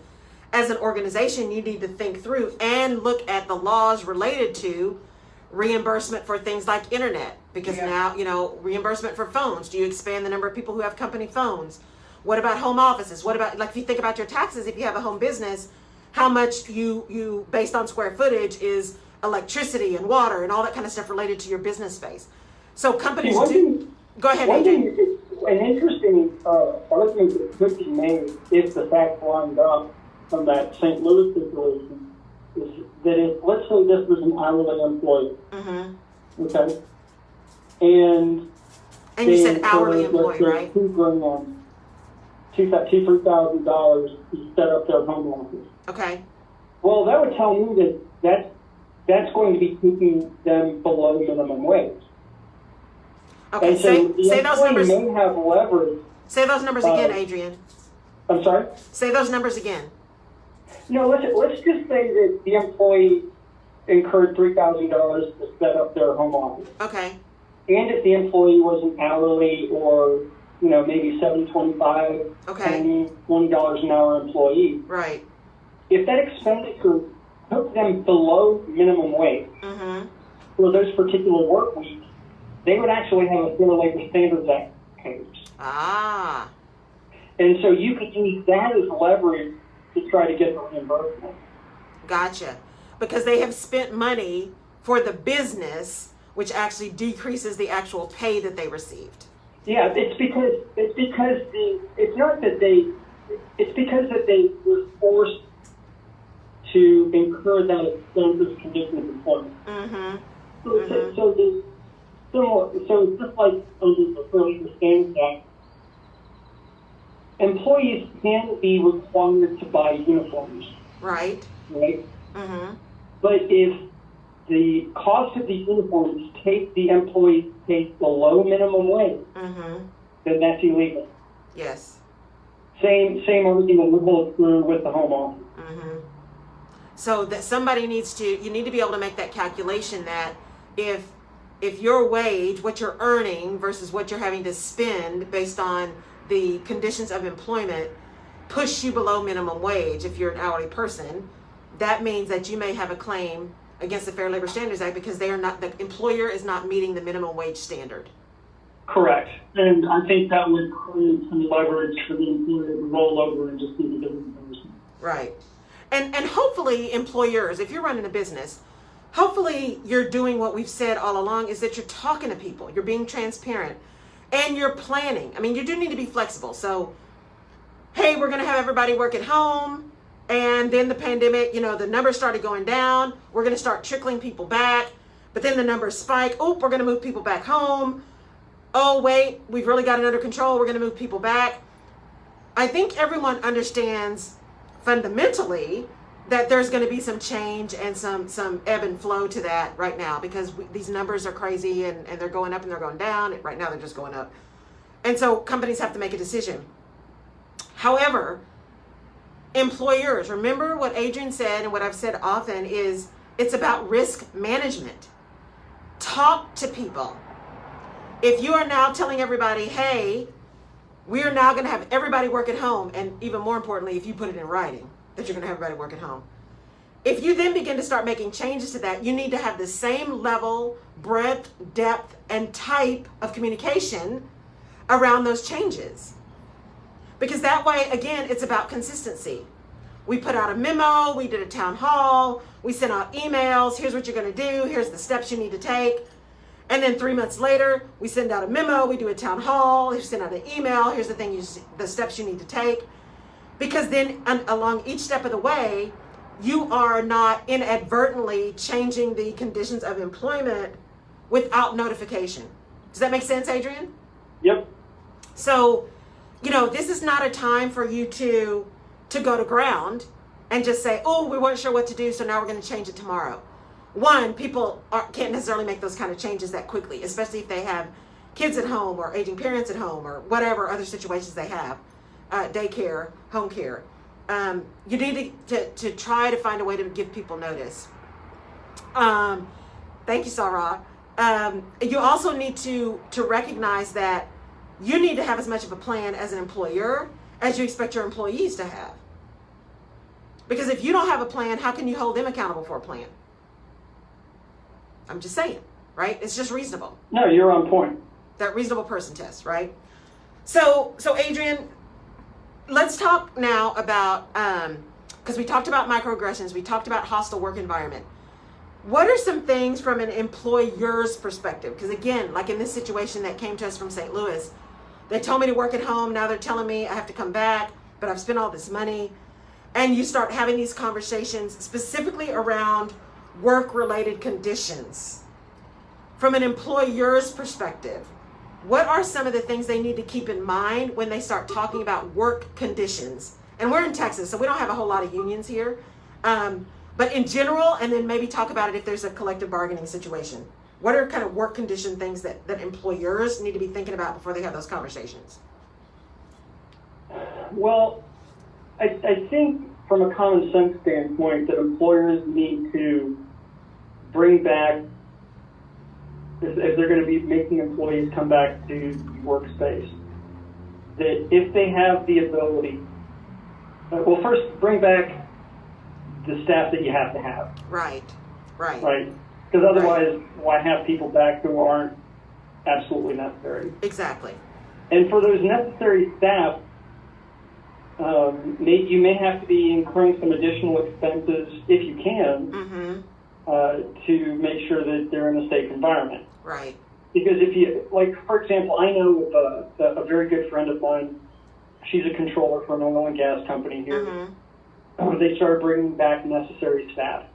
as an organization, you need to think through and look at the laws related to reimbursement for things like internet, because now, reimbursement for phones. Do you expand the number of people who have company phones? What about home offices? What about, like, if you think about your taxes, if you have a home business, how much you based on square footage is electricity and water and all that kind of stuff related to your business space. So companies go ahead, Adrian. An interesting argument that could be made, if the facts lined up from that St. Louis situation, is that if, let's say this was an hourly employee, okay, and you said hourly employee, right? $3,000 to set up their home office. Okay. Well, that would tell me that that's going to be keeping them below minimum wage. Okay, and so say those numbers. May have leverage. Say those numbers again, Adrian. I'm sorry? Say those numbers again. No, let's just say that the employee incurred $3,000 to set up their home office. Okay. And if the employee was an hourly or, maybe $7.25, $20 an hour employee. Right. If that expenditure took them below minimum wage for those particular work weeks, they would actually have a Fair Labor Standards Act case. Ah. And so you could use that as leverage to try to get the reimbursement. Gotcha. Because they have spent money for the business, which actually decreases the actual pay that they received. Yeah, it's because they were forced to incur that expense as condition of employment. So just like under the Fair Labor Standards Act, employees can be required to buy uniforms. Right. Right? But if the cost of the uniforms take the employee's pay below minimum wage, then that's illegal. Yes. Same argument would hold true with the home office. So that you need to be able to make that calculation that if if your wage, what you're earning versus what you're having to spend based on the conditions of employment, push you below minimum wage if you're an hourly person, that means that you may have a claim against the Fair Labor Standards Act because the employer is not meeting the minimum wage standard. Correct. And I think that would create some leverage for the employer to roll over and just do the different person. Right. And hopefully employers, if you're running a business, hopefully you're doing what we've said all along, is that you're talking to people, you're being transparent, and you're planning. I mean, you do need to be flexible. So, hey, we're going to have everybody work at home. And then the pandemic, the numbers started going down. We're going to start trickling people back. But then the numbers spike. Oh, we're going to move people back home. Oh, wait, we've really got it under control. We're going to move people back. I think everyone understands fundamentally that there's going to be some change and some ebb and flow to that right now, because these numbers are crazy and they're going up and they're going down. Right now they're just going up. And so companies have to make a decision. However, employers, remember what Adrian said and what I've said often is it's about risk management. Talk to people. If you are now telling everybody, hey, we are now going to have everybody work at home, and even more importantly, if you put it in writing that you're going to have everybody work at home, if you then begin to start making changes to that, you need to have the same level, breadth, depth, and type of communication around those changes. Because that way, again, it's about consistency. We put out a memo, we did a town hall, we sent out emails, here's what you're going to do, here's the steps you need to take. And then 3 months later, we send out a memo, we do a town hall, we send out an email, here's the steps you need to take. Because then along each step of the way, you are not inadvertently changing the conditions of employment without notification. Does that make sense, Adrian? Yep. So, this is not a time for you to go to ground and just say, oh, we weren't sure what to do, so now we're going to change it tomorrow. One, people can't necessarily make those kind of changes that quickly, especially if they have kids at home or aging parents at home or whatever other situations they have, daycare, home care. You need to try to find a way to give people notice. Thank you, Sarah. You also need to recognize that you need to have as much of a plan as an employer as you expect your employees to have. Because if you don't have a plan, how can you hold them accountable for a plan? I'm just saying, right? It's just reasonable. No, you're on point. That reasonable person test, right? So Adrian, let's talk now about, because we talked about microaggressions, we talked about hostile work environment. What are some things from an employer's perspective? Because again, like in this situation that came to us from St. Louis, they told me to work at home. Now they're telling me I have to come back, but I've spent all this money. And you start having these conversations specifically around work-related conditions. From an employer's perspective, what are some of the things they need to keep in mind when they start talking about work conditions? And we're in Texas, so we don't have a whole lot of unions here. But in general, and then maybe talk about it if there's a collective bargaining situation. What are kind of work condition things that employers need to be thinking about before they have those conversations? Well, I think from a common sense standpoint that employers need to bring back, if they're going to be making employees come back to the workspace, that if they have the ability, well, first bring back the staff that you have to have. Right. Because otherwise, why have people back who aren't absolutely necessary? Exactly. And for those necessary staff, you may have to be incurring some additional expenses, if you can, to make sure that they're in a safe environment. Right. Because if you, like, for example, I know of a very good friend of mine. She's a controller for an oil and gas company here. They started bringing back necessary staff.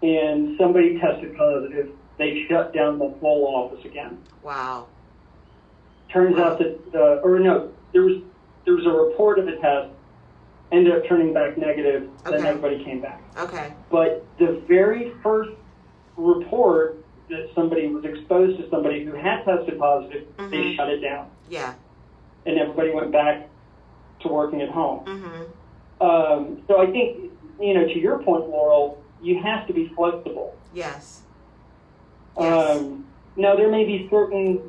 And somebody tested positive. They shut down the whole office again. Wow. Turns out that, there was a report of a test, ended up turning back negative, then everybody came back. Okay. But the very first report that somebody was exposed to somebody who had tested positive, they shut it down. Yeah. And everybody went back to working at home. So I think, to your point, Laurel, you have to be flexible. Yes. Yes. Now, there may be certain,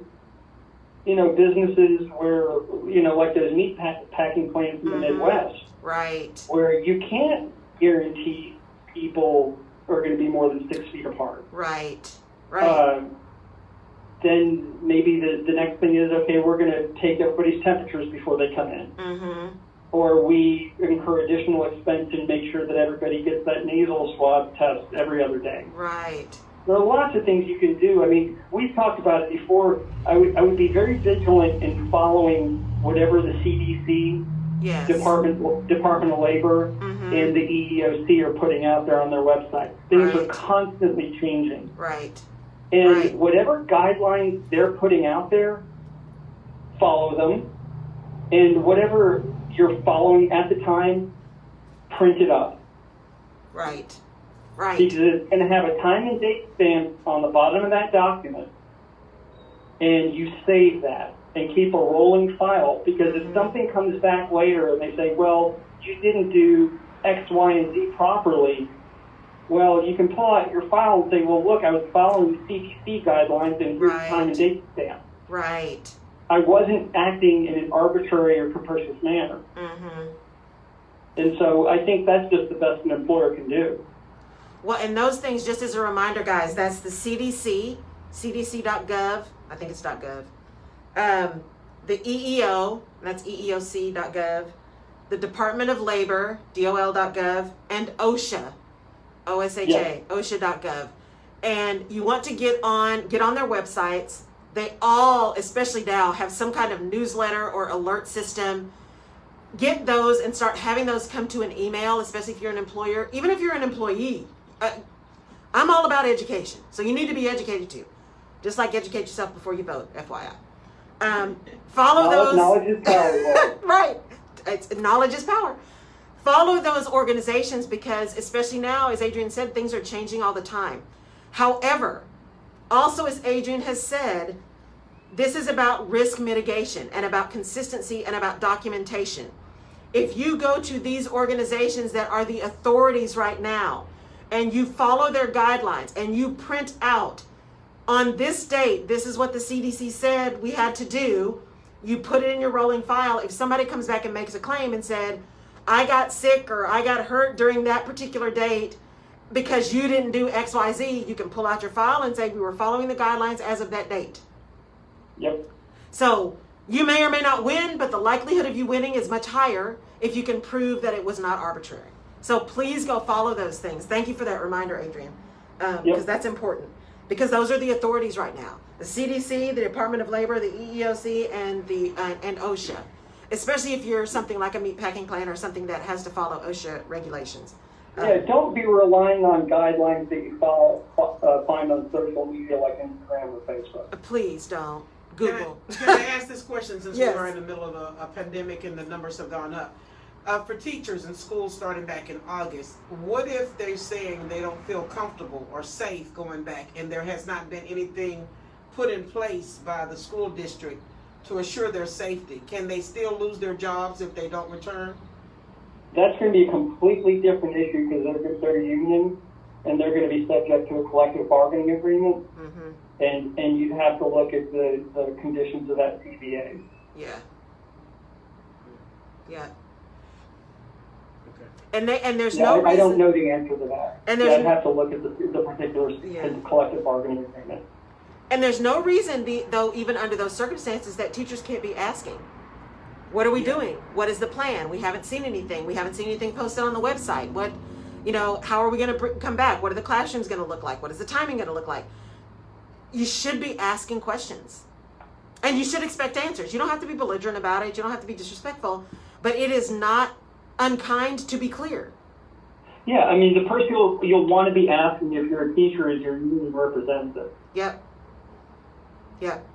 businesses where, like those meat packing plants in the Midwest, Right. where you can't guarantee people are going to be more than 6 feet apart. Right. Right. Then maybe the next thing is, okay, we're going to take everybody's temperatures before they come in. Mm-hmm. Or we incur additional expense and make sure that everybody gets that nasal swab test every other day. Right. There are lots of things you can do. I mean, we've talked about it before. I would be very vigilant in following whatever the CDC, Yes. Department of Labor, and the EEOC are putting out there on their website. Things are Right. constantly changing. Right. And Right. whatever guidelines they're putting out there, follow them. And whatever you're following at the time, print it up. Right. Right. Because it's going to have a time and date stamp on the bottom of that document. And you save that and keep a rolling file. Because if something comes back later and they say, well, you didn't do X, Y, and Z properly, well, you can pull out your file and say, well, look, I was following CDC guidelines and here's the time and date stamp. Right. I wasn't acting in an arbitrary or capricious manner. Mm-hmm. And so I think that's just the best an employer can do. Well, and those things, just as a reminder, guys, that's the CDC, cdc.gov, I think it's .gov. The EEO, that's EEOC.gov. The Department of Labor, DOL.gov, and OSHA, OSHA, Yes. OSHA.gov. And you want to get on their websites. They all, especially now, have some kind of newsletter or alert system. Get those and start having those come to an email, especially if you're an employer. Even if you're an employee, I'm all about education. So you need to be educated too. Just like educate yourself before you vote, FYI. Follow those. Knowledge is power. Right. Knowledge is power. Follow those organizations because, especially now, as Adrian said, things are changing all the time. However, also, as Adrian has said, this is about risk mitigation and about consistency and about documentation. If you go to these organizations that are the authorities right now and you follow their guidelines and you print out on this date, this is what the CDC said we had to do, you put it in your rolling file. If somebody comes back and makes a claim and said, I got sick or I got hurt during that particular date, because you didn't do X, Y, Z, you can pull out your file and say we were following the guidelines as of that date. Yep. So you may or may not win, but the likelihood of you winning is much higher if you can prove that it was not arbitrary. So please go follow those things. Thank you for that reminder, Adrian, because that's important. Because those are the authorities right now: the CDC, the Department of Labor, the EEOC, and and OSHA. Especially if you're something like a meatpacking plant or something that has to follow OSHA regulations. Yeah, don't be relying on guidelines that you find on social media like Instagram or Facebook. Please don't. Google. Can I ask this question since Yes. we are in the middle of a pandemic and the numbers have gone up? For teachers in schools starting back in August, what if they're saying they don't feel comfortable or safe going back and there has not been anything put in place by the school district to assure their safety? Can they still lose their jobs if they don't return? That's going to be a completely different issue because they're a union and they're going to be subject to a collective bargaining agreement. Mm-hmm. And you'd have to look at the conditions of that CBA. Yeah. Yeah. Okay. And there's Yeah, no reason. I don't know the answer to that. And I'd have to look at the particulars Yeah. of the collective bargaining agreement. And there's no reason, though, even under those circumstances, that teachers can't be asking, what are we doing? What is the plan? We haven't seen anything. We haven't seen anything posted on the website. What, how are we going to come back? What are the classrooms going to look like? What is the timing going to look like? You should be asking questions. And you should expect answers. You don't have to be belligerent about it. You don't have to be disrespectful. But it is not unkind to be clear. Yeah, I mean, the person you'll want to be asking if you're a teacher is your union representative. Yep. Yep.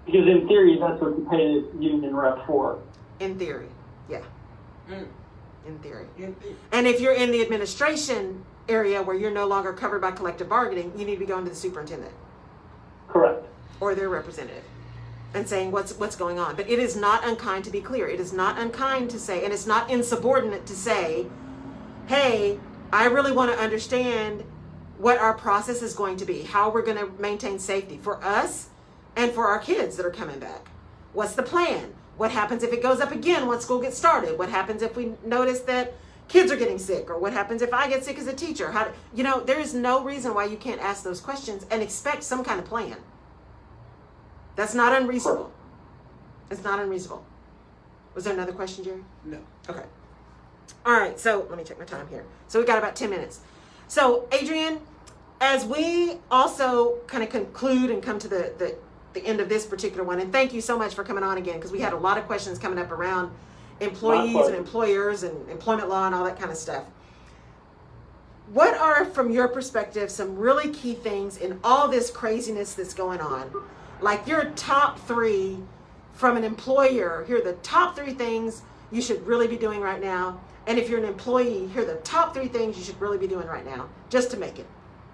Because in theory, that's what you pay a union rep for. In theory. Yeah. Mm. In theory. In- And if you're in the administration area where you're no longer covered by collective bargaining, you need to be going to the superintendent Correct. or their representative and saying what's going on. But it is not unkind to be clear. It is not unkind to say, and it's not insubordinate to say, hey, I really want to understand what our process is going to be, how we're going to maintain safety for us and for our kids that are coming back. What's the plan? What happens if it goes up again once school gets started? What happens if we notice that kids are getting sick? Or what happens if I get sick as a teacher? There is no reason why you can't ask those questions and expect some kind of plan. That's not unreasonable. It's not unreasonable. Was there another question, Jerry? No. Okay. All right, so let me check my time here. So we got about 10 minutes. So Adrian, as we also kind of conclude and come to the end of this particular one, and thank you so much for coming on again, because we had a lot of questions coming up around employees and employers and employment law and all that kind of stuff. What are, from your perspective, some really key things in all this craziness that's going on? Like your top 3 from an employer, here are the top 3 things you should really be doing right now. And if you're an employee, here are the top 3 things you should really be doing right now, just to make it,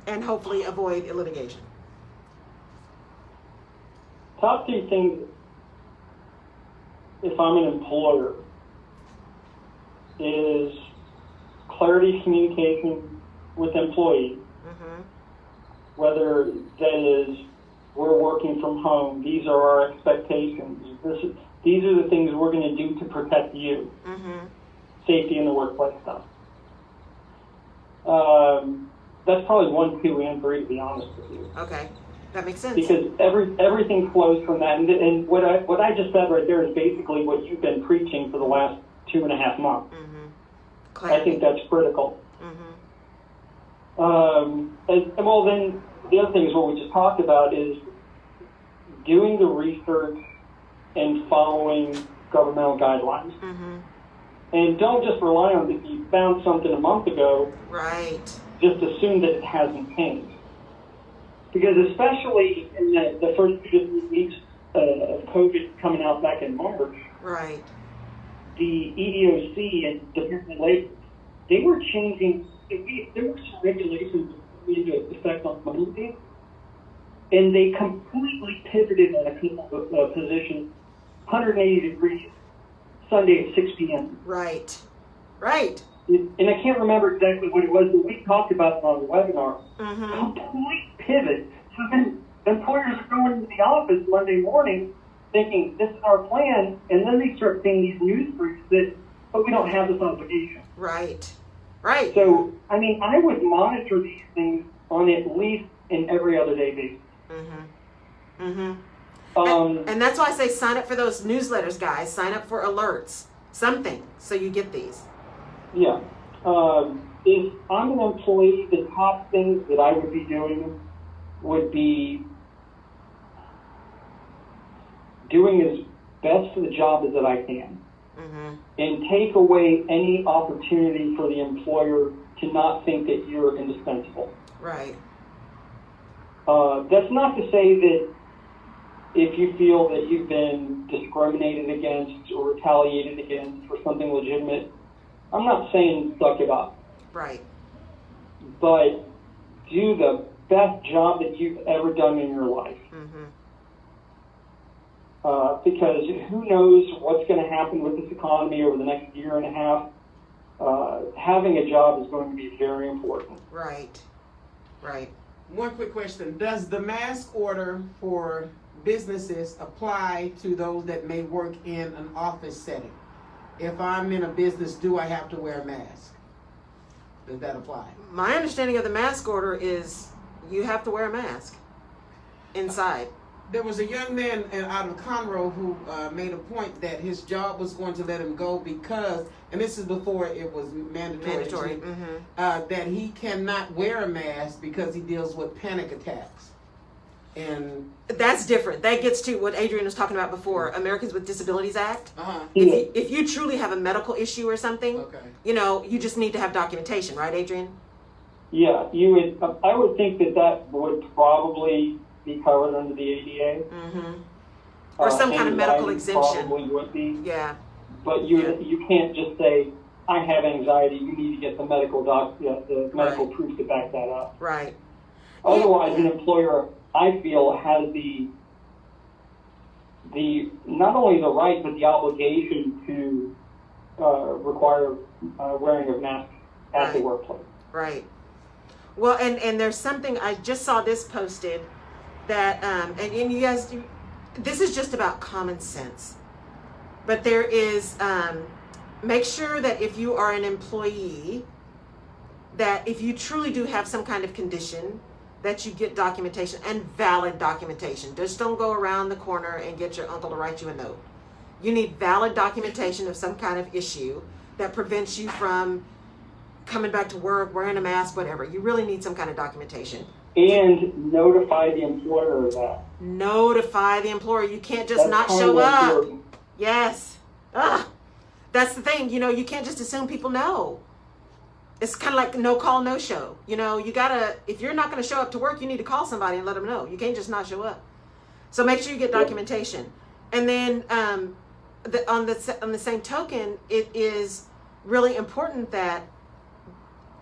and hopefully avoid litigation. Top 3 things, if I'm an employer, is clarity communication with employees, whether that is we're working from home, these are our expectations, these are the things we're going to do to protect you, safety in the workplace stuff. That's probably 1, 2, and 3, to be honest with you. Okay, that makes sense. Because everything flows from that, and what I just said right there is basically what you've been preaching for the last 2.5 months. I think that's critical. And well, then the other thing is what we just talked about is doing the research and following governmental guidelines. And don't just rely on if you found something a month ago. Right. Just assume that it hasn't changed. Because especially in the first 2 weeks of COVID coming out back in March, right, the EEOC and Department of Labor, they were changing. There were some regulations that went into effect on Monday, and they completely pivoted on a couple of positions, 180 degrees, Sunday at 6 p.m. Right, right. And I can't remember exactly what it was, but we talked about it on the webinar. Complete pivot. So then employers are going into the office Monday morning thinking, this is our plan, and then they start seeing these news briefs that, but we don't have this obligation. Right, right. So, I mean, I would monitor these things on at least an every other day basis. And that's why I say sign up for those newsletters, guys. Sign up for alerts, something, so you get these. Yeah. If I'm an employee, the top things that I would be doing would be doing as best for the job as that I can. And take away any opportunity for the employer to not think that you're indispensable. Right. That's not to say that if you feel that you've been discriminated against or retaliated against for something legitimate, I'm not saying suck it up. Right. But do the best job that you've ever done in your life. Because who knows what's going to happen with this economy over the next year and a half. Having a job is going to be very important. Right. Right. One quick question. Does the mask order for businesses apply to those that may work in an office setting? If I'm in a business, do I have to wear a mask? Does that apply? My understanding of the mask order is you have to wear a mask inside. There was a young man out of Conroe who made a point that his job was going to let him go because, and this is before it was mandatory. That he cannot wear a mask because he deals with panic attacks. And that's different. That gets to what Adrian was talking about before, Americans with Disabilities Act. If you truly have a medical issue or something, you just need to have documentation, right, Adrian? Yeah, you would. I would think that would probably be covered under the ADA. Or some kind of medical exemption. Probably would be. Yeah. But you can't just say, I have anxiety, you need to get the medical medical proof to back that up. Right. Otherwise, an employer, I feel, has the not only the right but the obligation to require wearing of masks at the workplace. Right. Well, and there's something, I just saw this posted that, and you guys, this is just about common sense. But there is, make sure that if you are an employee, that if you truly do have some kind of condition, that you get documentation and valid documentation. Just don't go around the corner and get your uncle to write you a note. You need valid documentation of some kind of issue that prevents you from coming back to work, wearing a mask, whatever. You really need some kind of documentation. And notify the employer of that. Notify the employer. You can't just not show up. Yes. That's the thing. You know, you can't just assume people know. It's kind of like no call, no show. You know, you gotta, if you're not going to show up to work, you need to call somebody and let them know. You can't just not show up. So make sure you get documentation. And then on the same token, it is really important that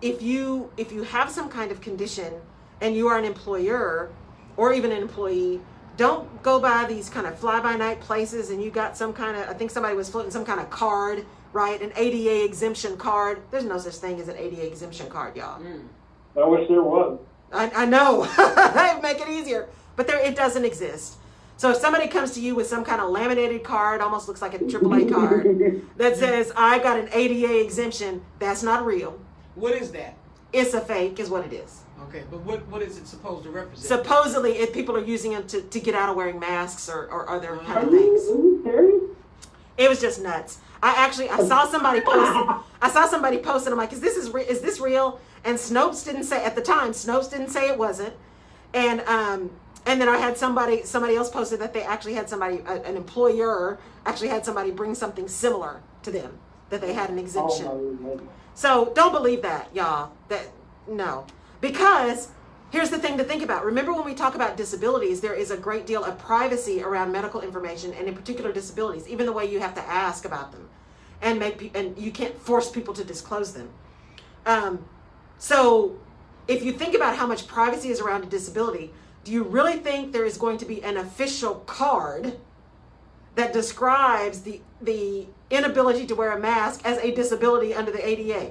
if you have some kind of condition and you are an employer or even an employee, don't go by these kind of fly-by-night places and you got some kind of, I think somebody was floating some kind of card, right? An ADA exemption card. There's no such thing as an ADA exemption card, y'all. I wish there was. I know. That'd make it easier. But it doesn't exist. So if somebody comes to you with some kind of laminated card, almost looks like a AAA card, that says, I got an ADA exemption, that's not real. What is that? It's a fake, is what it is. Okay, but what is it supposed to represent? Supposedly, people are using them to get out of wearing masks or other kind of things. Are you serious? It was just nuts. I saw somebody post it. I'm like, is this real? And Snopes didn't say at the time. Snopes didn't say it wasn't. And then I had somebody else posted that they actually had an employer actually had somebody bring something similar to them, that they had an exemption. Oh, So don't believe that, y'all. No. Because here's the thing to think about. Remember when we talk about disabilities, there is a great deal of privacy around medical information and in particular disabilities, even the way you have to ask about them and you can't force people to disclose them. So if you think about how much privacy is around a disability, do you really think there is going to be an official card that describes the inability to wear a mask as a disability under the ADA?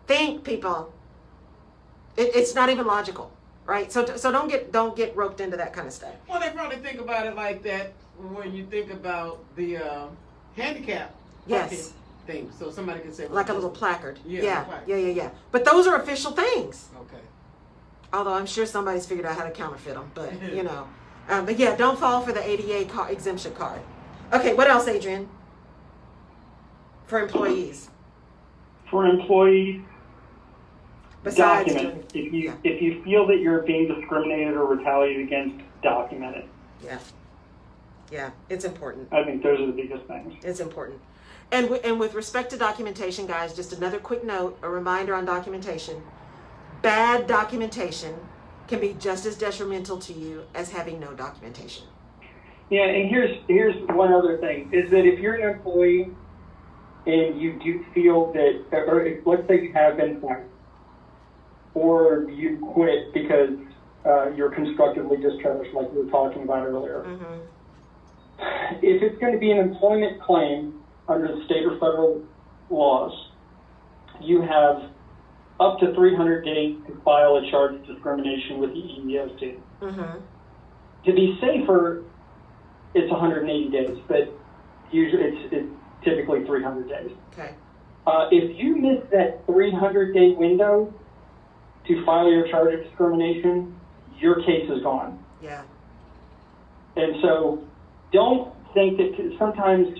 Think, people. It's not even logical, right? So don't get roped into that kind of stuff. Well, they probably think about it like that when you think about the handicap Yes. thing. So somebody can say, well, Like a little placard. Yeah, Yeah. But those are official things. Okay. Although I'm sure somebody's figured out how to counterfeit them, but you know. But yeah, don't fall for the ADA exemption card. Okay, what else, Adrian? For employees. For employees, Besides document. If you feel that you're being discriminated or retaliated against, document it. Yeah, it's important. I think those are the biggest things. It's important. And with respect to documentation, guys, just another quick note, a reminder on documentation. Bad documentation can be just as detrimental to you as having no documentation. Yeah, and here's one other thing, is that if you're an employee and you do feel that, or let's say you have been fired, or you quit because you're constructively discharged, like we were talking about earlier. If it's going to be an employment claim under the state or federal laws, you have up to 300 days to file a charge of discrimination with the EEOC. To be safer, it's 180 days, but usually it's typically 300 days. Okay. If you miss that 300-day window to file your charge of discrimination, your case is gone. Yeah. And so don't think that sometimes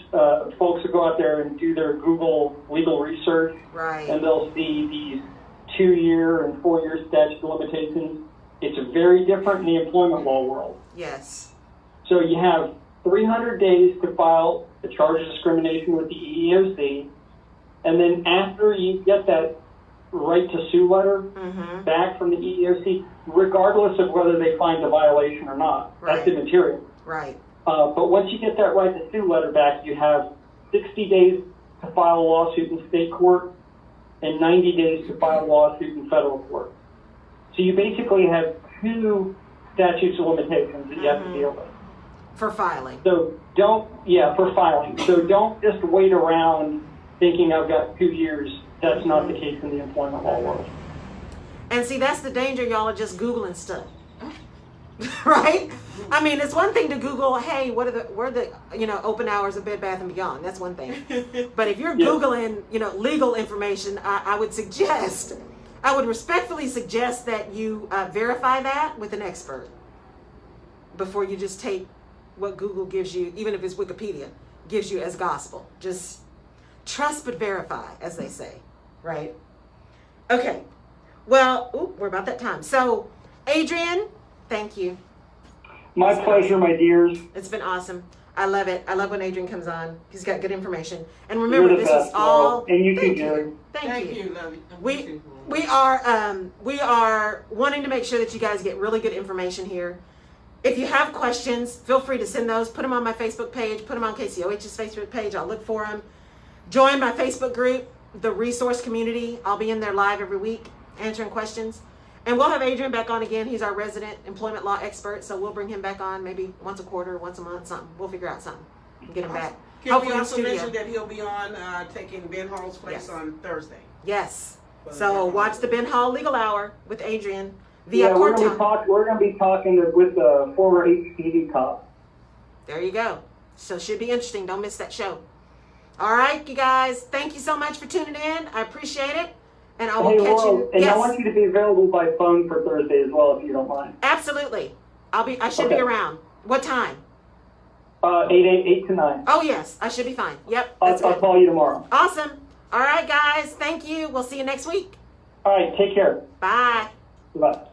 folks will go out there and do their Google legal research, Right. and they'll see these 2-year and 4-year statute of limitations. It's very different in the employment law world. Yes. So you have 300 days to file a charge of discrimination with the EEOC, and then after you get that right to sue letter back from the EEOC, regardless of whether they find the violation or not, that's immaterial. Right. But once you get that right to sue letter back, you have 60 days to file a lawsuit in state court and 90 days to file a lawsuit in federal court. So you basically have 2 statutes of limitations that you have to deal with. For filing. So for filing. So don't just wait around thinking I've got 2 years. That's not the case in the employment law world. And see, that's the danger. Y'all are just Googling stuff. Right? I mean, it's one thing to Google, hey, where are the open hours of Bed Bath & Beyond? That's one thing. But if you're Googling, legal information, I would respectfully suggest that you verify that with an expert before you just take what Google gives you, even if it's Wikipedia, gives you as gospel. Just trust but verify, as they say, right? Okay. Well, we're about that time. So, Adrian, thank you. My pleasure, my dears. It's been awesome. I love it. I love when Adrian comes on. He's got good information. And remember, You're the this best, is all. and you too, Thank Jerry. you. Thank you. Love you. We are wanting to make sure that you guys get really good information here. If you have questions, feel free to send those. Put them on my Facebook page. Put them on KCOH's Facebook page. I'll look for them. Join my Facebook group, the Resource Community. I'll be in there live every week answering questions. And we'll have Adrian back on again. He's our resident employment law expert, so we'll bring him back on maybe once a quarter, once a month, something. We'll figure out something. Get him back. Can we also mention that he'll be on taking Ben Hall's place on Thursday? Yes. So watch the Ben Hall Legal Hour with Adrian via we're Corta. We're going to be talking with the former HPD cop. There you go. So should be interesting. Don't miss that show. All right, you guys. Thank you so much for tuning in. I appreciate it. And I will catch you. And yes. I want you to be available by phone for Thursday as well, if you don't mind. Absolutely. I should be around. What time? 8 to 9. Oh, yes. I should be fine. Yep. I'll call you tomorrow. Awesome. All right, guys. Thank you. We'll see you next week. All right. Take care. Bye. Bye.